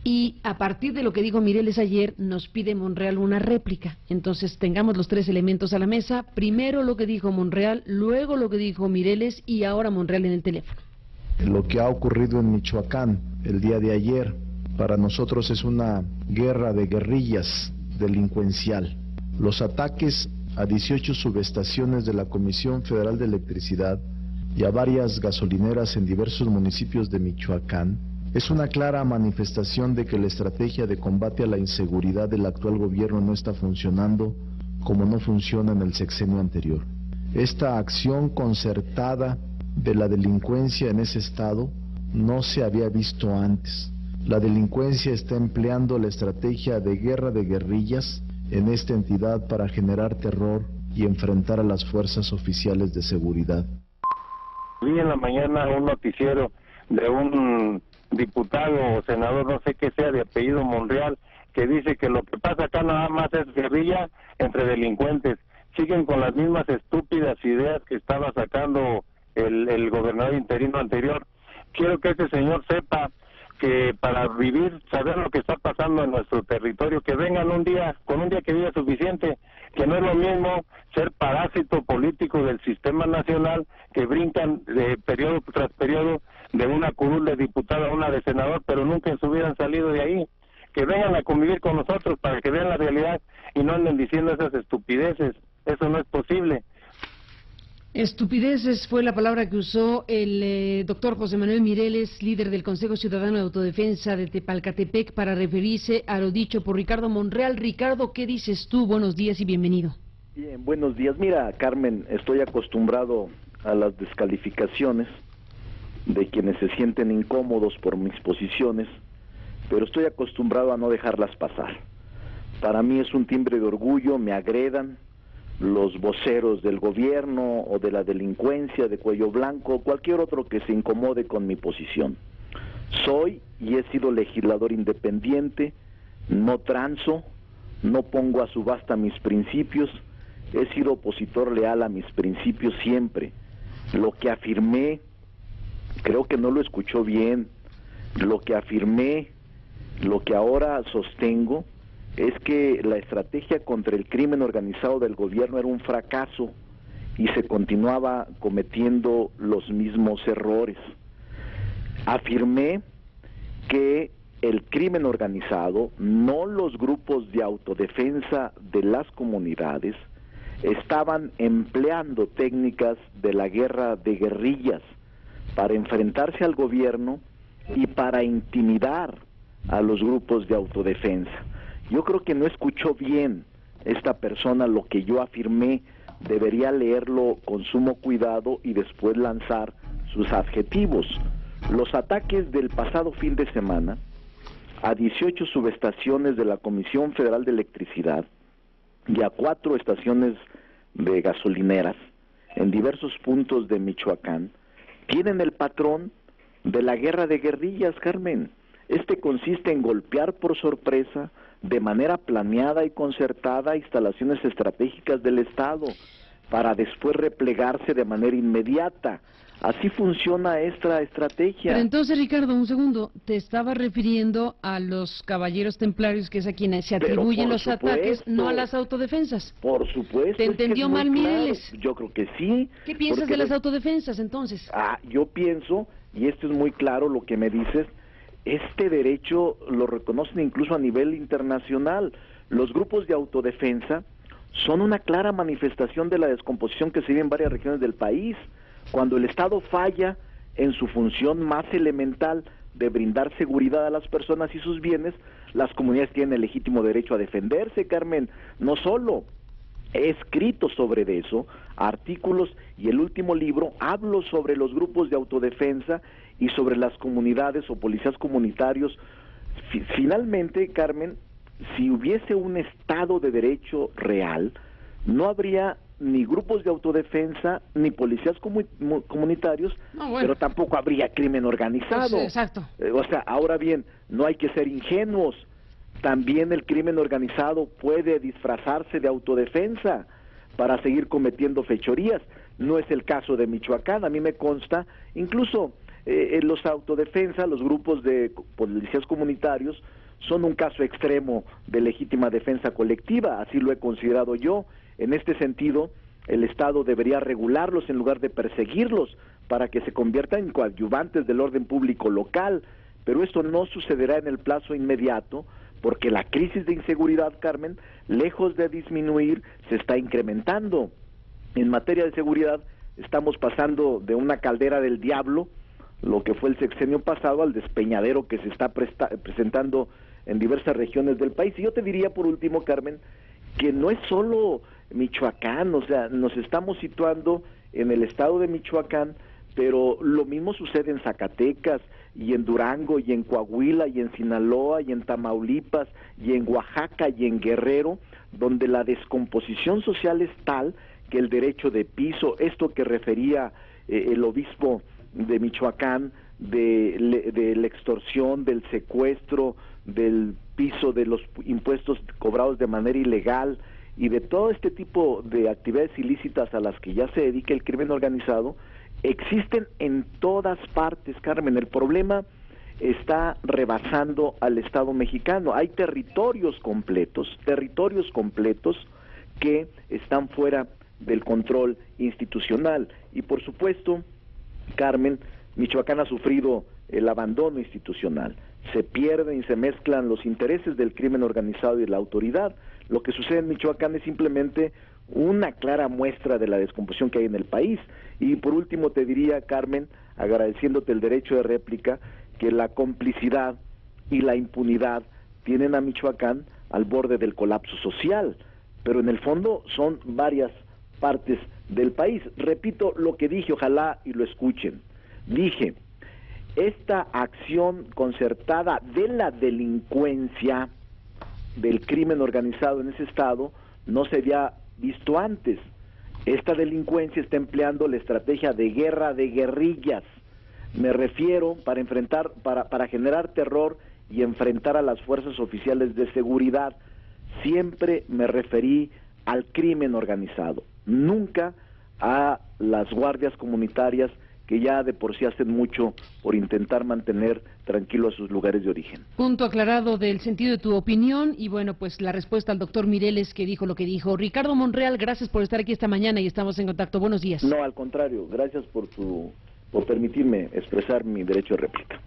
Y a partir de lo que dijo Mireles ayer, nos pide Monreal una réplica. Entonces, tengamos los tres elementos a la mesa. Primero lo que dijo Monreal, luego lo que dijo Mireles y ahora Monreal en el teléfono. Lo que ha ocurrido en Michoacán el día de ayer, para nosotros es una guerra de guerrillas delincuencial. Los ataques a 18 subestaciones de la Comisión Federal de Electricidad y a varias gasolineras en diversos municipios de Michoacán es una clara manifestación de que la estrategia de combate a la inseguridad del actual gobierno no está funcionando como no funciona en el sexenio anterior. Esta acción concertada de la delincuencia en ese estado no se había visto antes. La delincuencia está empleando la estrategia de guerra de guerrillas en esta entidad para generar terror y enfrentar a las fuerzas oficiales de seguridad. Vi en la mañana un noticiero de un diputado o senador, no sé qué sea, de apellido Monreal, que dice que lo que pasa acá nada más es guerrilla entre delincuentes. Siguen con las mismas estúpidas ideas que estaba sacando el gobernador interino anterior. Quiero que ese señor sepa que para vivir, saber lo que está pasando en nuestro territorio, que vengan un día, con un día que viva suficiente, que no es lo mismo ser parásito político del sistema nacional, que brincan de periodo tras periodo de una curul de diputado a una de senador, pero nunca en su vida han salido de ahí. Que vengan a convivir con nosotros para que vean la realidad y no anden diciendo esas estupideces. Eso no es posible. Estupideces fue la palabra que usó el doctor José Manuel Mireles, líder del Consejo Ciudadano de Autodefensa de Tepalcatepec, para referirse a lo dicho por Ricardo Monreal. Ricardo, ¿qué dices tú? Buenos días y bienvenido. Bien, buenos días. Mira, Carmen, estoy acostumbrado a las descalificaciones de quienes se sienten incómodos por mis posiciones, pero estoy acostumbrado a no dejarlas pasar. Para mí es un timbre de orgullo, me agredan los voceros del gobierno o de la delincuencia de cuello blanco, cualquier otro que se incomode con mi posición. Soy y he sido legislador independiente, no transo, no pongo a subasta mis principios, he sido opositor leal a mis principios siempre. Lo que afirmé, creo que no lo escuchó bien, lo que afirmé, lo que ahora sostengo, es que la estrategia contra el crimen organizado del gobierno era un fracaso y se continuaba cometiendo los mismos errores. Afirmé que el crimen organizado, no los grupos de autodefensa de las comunidades, estaban empleando técnicas de la guerra de guerrillas para enfrentarse al gobierno y para intimidar a los grupos de autodefensa. Yo creo que no escuchó bien esta persona lo que yo afirmé, debería leerlo con sumo cuidado y después lanzar sus adjetivos. Los ataques del pasado fin de semana a 18 subestaciones de la Comisión Federal de Electricidad y a 4 estaciones de gasolineras en diversos puntos de Michoacán tienen el patrón de la guerra de guerrillas, Carmen. Este consiste en golpear por sorpresa, de manera planeada y concertada, instalaciones estratégicas del Estado, para después replegarse de manera inmediata. Así funciona esta estrategia. Pero entonces, Ricardo, un segundo, te estaba refiriendo a los caballeros templarios, que es a quienes se atribuyen los ataques, no a las autodefensas. Por supuesto. ¿Te entendió mal Mireles? Yo creo que sí. ¿Qué piensas de las autodefensas, entonces? Yo pienso, y esto es muy claro lo que me dices, este derecho lo reconocen incluso a nivel internacional. Los grupos de autodefensa son una clara manifestación de la descomposición que se vive en varias regiones del país. Cuando el Estado falla en su función más elemental de brindar seguridad a las personas y sus bienes, las comunidades tienen el legítimo derecho a defenderse, Carmen. No solo he escrito sobre eso, artículos, y el último libro hablo sobre los grupos de autodefensa y sobre las comunidades o policías comunitarios. Finalmente, Carmen, si hubiese un Estado de Derecho real, no habría ni grupos de autodefensa, ni policías comunitarios, pero tampoco habría crimen organizado. Pues, exacto. O sea, ahora bien, no hay que ser ingenuos. También el crimen organizado puede disfrazarse de autodefensa para seguir cometiendo fechorías. No es el caso de Michoacán, a mí me consta, incluso los autodefensa, los grupos de policías comunitarios, son un caso extremo de legítima defensa colectiva, así lo he considerado yo. En este sentido, el Estado debería regularlos en lugar de perseguirlos para que se conviertan en coadyuvantes del orden público local, pero esto no sucederá en el plazo inmediato, porque la crisis de inseguridad, Carmen, lejos de disminuir, se está incrementando. En materia de seguridad, estamos pasando de una caldera del diablo, lo que fue el sexenio pasado, al despeñadero que se está presentando en diversas regiones del país. Y yo te diría, por último, Carmen, que no es solo Michoacán, o sea, nos estamos situando en el estado de Michoacán, pero lo mismo sucede en Zacatecas, y en Durango, y en Coahuila, y en Sinaloa, y en Tamaulipas, y en Oaxaca, y en Guerrero, donde la descomposición social es tal que el derecho de piso, esto que refería el obispo de Michoacán, de la extorsión, del secuestro, del piso de los impuestos cobrados de manera ilegal, y de todo este tipo de actividades ilícitas a las que ya se dedica el crimen organizado, existen en todas partes, Carmen. El problema está rebasando al Estado mexicano. Hay territorios completos que están fuera del control institucional. Y por supuesto, Carmen, Michoacán ha sufrido el abandono institucional. Se pierden y se mezclan los intereses del crimen organizado y la autoridad. Lo que sucede en Michoacán es simplemente una clara muestra de la descomposición que hay en el país. Y por último te diría, Carmen, agradeciéndote el derecho de réplica, que la complicidad y la impunidad tienen a Michoacán al borde del colapso social, pero en el fondo son varias partes del país. Repito lo que dije, ojalá y lo escuchen. Dije, esta acción concertada de la delincuencia, del crimen organizado en ese estado, no se había visto antes. Esta delincuencia está empleando la estrategia de guerra de guerrillas. Me refiero para generar terror y enfrentar a las fuerzas oficiales de seguridad. Siempre me referí al crimen organizado, nunca a las guardias comunitarias, que ya de por sí hacen mucho por intentar mantener tranquilos sus lugares de origen. Punto aclarado del sentido de tu opinión, y bueno, pues la respuesta al doctor Mireles, que dijo lo que dijo. Ricardo Monreal, gracias por estar aquí esta mañana y estamos en contacto. Buenos días. No, al contrario, gracias por permitirme expresar mi derecho de réplica.